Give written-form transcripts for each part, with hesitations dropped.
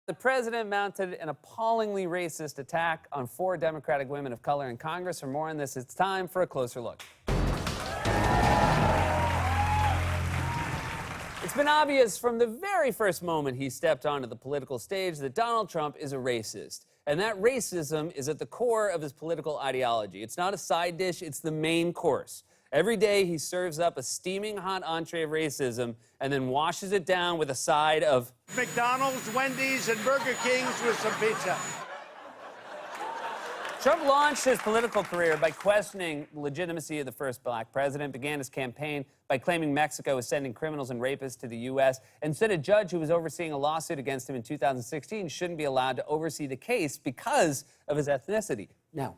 The president mounted an appallingly racist attack on 4 Democratic women of color in Congress. For more on this, it's time for a closer look. It's been obvious from the very first moment he stepped onto the political stage that Donald Trump is a racist. And that racism is at the core of his political ideology. It's not a side dish, it's the main course. Every day he serves up a steaming hot entree of racism and then washes it down with a side of McDonald's, Wendy's, and Burger King's with some pizza. Trump launched his political career by questioning the legitimacy of the first black president, began his campaign by claiming Mexico was sending criminals and rapists to the U.S., and said a judge who was overseeing a lawsuit against him in 2016 shouldn't be allowed to oversee the case because of his ethnicity. Now,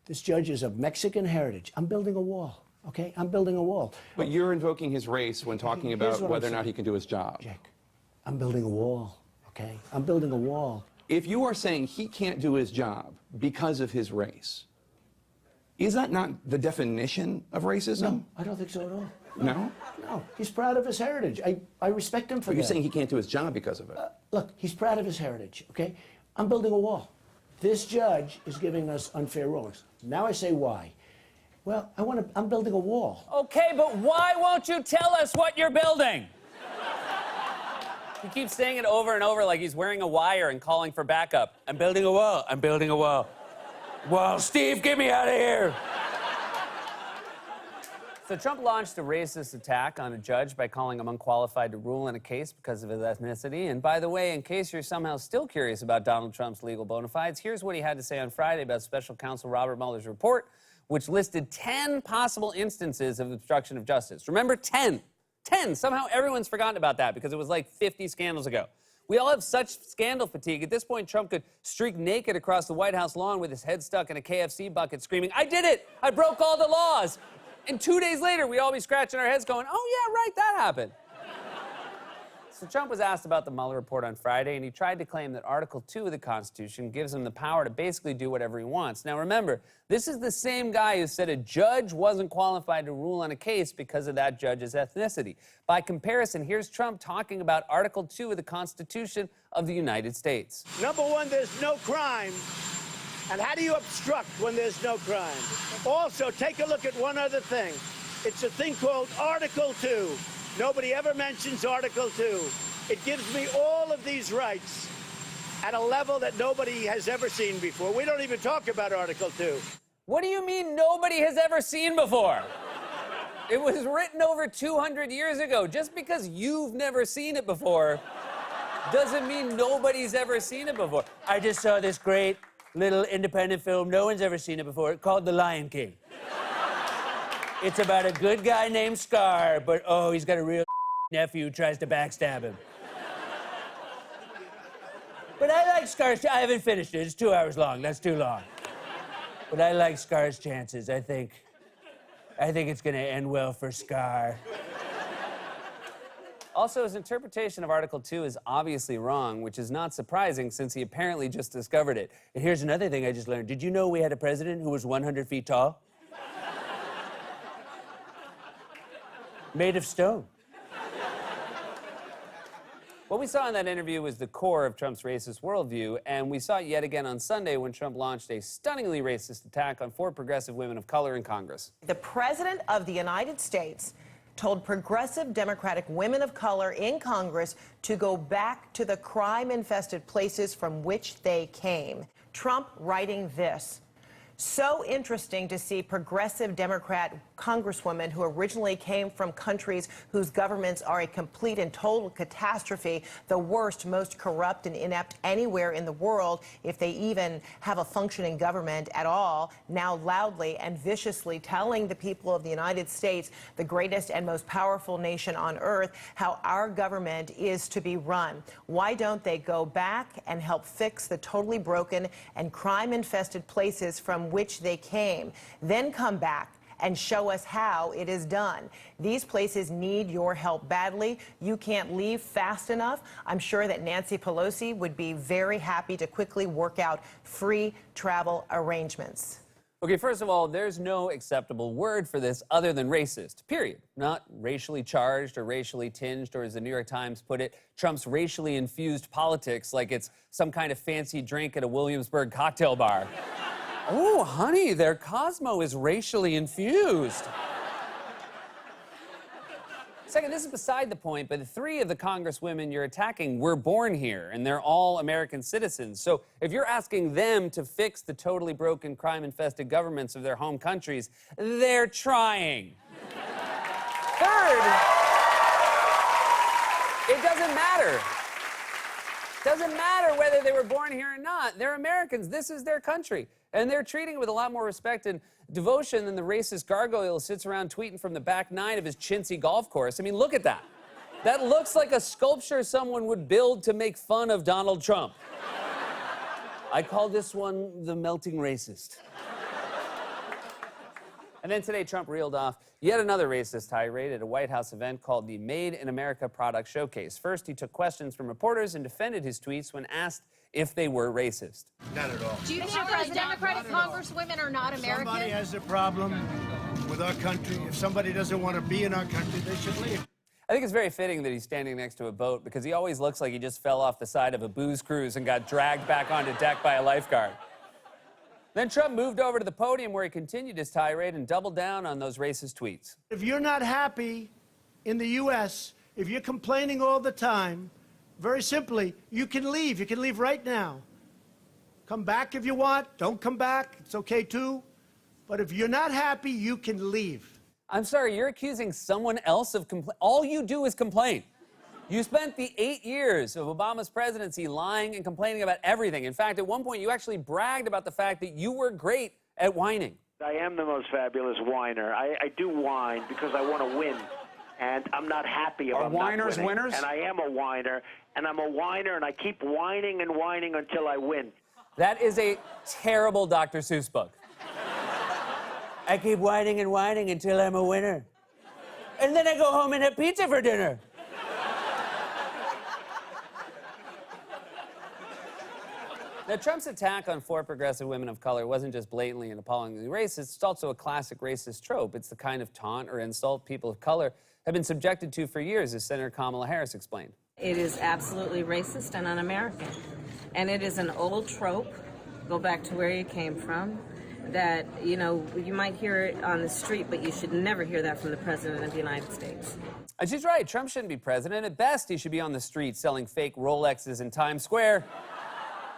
this judge is of Mexican heritage. I'm building a wall. Okay, I'm building a wall. But you're invoking his race when talking about whether or not he can do his job. Jake, I'm building a wall, okay? I'm building a wall. If you are saying he can't do his job because of his race, is that not the definition of racism? No, I don't think so at all. No? No, he's proud of his heritage. I respect him for that. But you're saying he can't do his job because of it. Look, he's proud of his heritage, okay? I'm building a wall. This judge is giving us unfair rulings. Now I say why. Well, I'm building a wall. Okay, but why won't you tell us what you're building? He keeps saying it over and over like he's wearing a wire and calling for backup. I'm building a wall. I'm building a wall. Wall, Steve, get me out of here. So Trump launched a racist attack on a judge by calling him unqualified to rule in a case because of his ethnicity. And by the way, in case you're somehow still curious about Donald Trump's legal bona fides, here's what he had to say on Friday about Special Counsel Robert Mueller's report, which listed 10 possible instances of obstruction of justice. Remember, 10. 10. Somehow everyone's forgotten about that because it was like 50 scandals ago. We all have such scandal fatigue. At this point, Trump could streak naked across the White House lawn with his head stuck in a KFC bucket screaming, "I did it! I broke all the laws!" And 2 days later, we'd all be scratching our heads going, "Oh, yeah, right, that happened." So Trump was asked about the Mueller report on Friday, and he tried to claim that Article 2 of the Constitution gives him the power to basically do whatever he wants. Now, remember, this is the same guy who said a judge wasn't qualified to rule on a case because of that judge's ethnicity. By comparison, here's Trump talking about Article 2 of the Constitution of the United States. Number one, there's no crime. And how do you obstruct when there's no crime? Also, take a look at one other thing. It's a thing called Article 2. Nobody ever mentions Article 2. It gives me all of these rights at a level that nobody has ever seen before. We don't even talk about Article 2. What do you mean nobody has ever seen before? It was written over 200 years ago. Just because you've never seen it before doesn't mean nobody's ever seen it before. I just saw this great little independent film no one's ever seen it before called The Lion King. It's about a good guy named Scar, but oh, he's got a real nephew who tries to backstab him. But I like Scar's. I haven't finished it. It's 2 hours long. That's too long. But I like Scar's chances. I think it's going to end well for Scar. Also, his interpretation of Article 2 is obviously wrong, which is not surprising since he apparently just discovered it. And here's another thing I just learned. Did you know we had a president who was 100 feet tall? Made of stone. What we saw in that interview was the core of Trump's racist worldview, and we saw it yet again on Sunday when Trump launched a stunningly racist attack on 4 progressive women of color in Congress. The President of the United States told progressive Democratic women of color in Congress to go back to the crime-infested places from which they came. Trump writing this: "So interesting to see progressive Democrat congresswomen who originally came from countries whose governments are a complete and total catastrophe, the worst, most corrupt and inept anywhere in the world, if they even have a functioning government at all, now loudly and viciously telling the people of the United States, the greatest and most powerful nation on earth, how our government is to be run. Why don't they go back and help fix the totally broken and crime-infested places from which they came, then come back and show us how it is done? These places need your help badly. You can't leave fast enough. I'm sure that Nancy Pelosi would be very happy to quickly work out free travel arrangements." Okay, first of all, there's no acceptable word for this other than racist, period. Not racially charged or racially tinged, or as the New York Times put it, Trump's racially infused politics like it's some kind of fancy drink at a Williamsburg cocktail bar. Oh, honey, their Cosmo is racially infused. Second, this is beside the point, but 3 of the congresswomen you're attacking were born here, and they're all American citizens. So if you're asking them to fix the totally broken, crime-infested governments of their home countries, they're trying. Third, it doesn't matter. Doesn't matter whether they were born here or not. They're Americans. This is their country. And they're treating it with a lot more respect and devotion than the racist gargoyle who sits around tweeting from the back 9 of his chintzy golf course. I mean, look at that. That looks like a sculpture someone would build to make fun of Donald Trump. I call this one the melting racist. And then today, Trump reeled off yet another racist tirade at a White House event called the Made in America Product Showcase. First, he took questions from reporters and defended his tweets when asked if they were racist. Not at all. Do you think those Democratic congresswomen are not American? Somebody has a problem with our country. If somebody doesn't want to be in our country, they should leave. I think it's very fitting that he's standing next to a boat because he always looks like he just fell off the side of a booze cruise and got dragged back onto deck by a lifeguard. Then Trump moved over to the podium where he continued his tirade and doubled down on those racist tweets. If you're not happy in the U.S., if you're complaining all the time, very simply, you can leave. You can leave right now. Come back if you want. Don't come back. It's okay, too. But if you're not happy, you can leave. I'm sorry, you're accusing someone else of complaint. All you do is complain. You spent the 8 years of Obama's presidency lying and complaining about everything. In fact, at one point, you actually bragged about the fact that you were great at whining. I am the most fabulous whiner. I do whine because I want to win. And I'm not happy if I'm whiners not winning. winners? And I am a whiner. And I'm a whiner, and I keep whining and whining until I win. That is a terrible Dr. Seuss book. I keep whining and whining until I'm a winner. And then I go home and have pizza for dinner. Now, Trump's attack on 4 progressive women of color wasn't just blatantly and appallingly racist, it's also a classic racist trope. It's the kind of taunt or insult people of color have been subjected to for years, as Senator Kamala Harris explained. It is absolutely racist and un-American. And it is an old trope, go back to where you came from, that, you know, you might hear it on the street, but you should never hear that from the President of the United States. And she's right, Trump shouldn't be president. At best, he should be on the street selling fake Rolexes in Times Square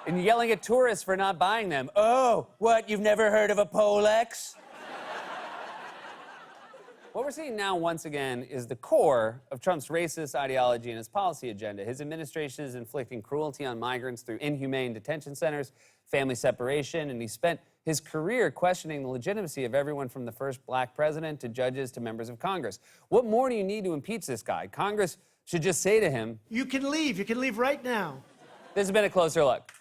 and yelling at tourists for not buying them. Oh, what, you've never heard of a Polex? What we're seeing now, once again, is the core of Trump's racist ideology and his policy agenda. His administration is inflicting cruelty on migrants through inhumane detention centers, family separation, and he spent his career questioning the legitimacy of everyone from the first black president to judges to members of Congress. What more do you need to impeach this guy? Congress should just say to him, You can leave. You can leave right now. this has been A Closer Look.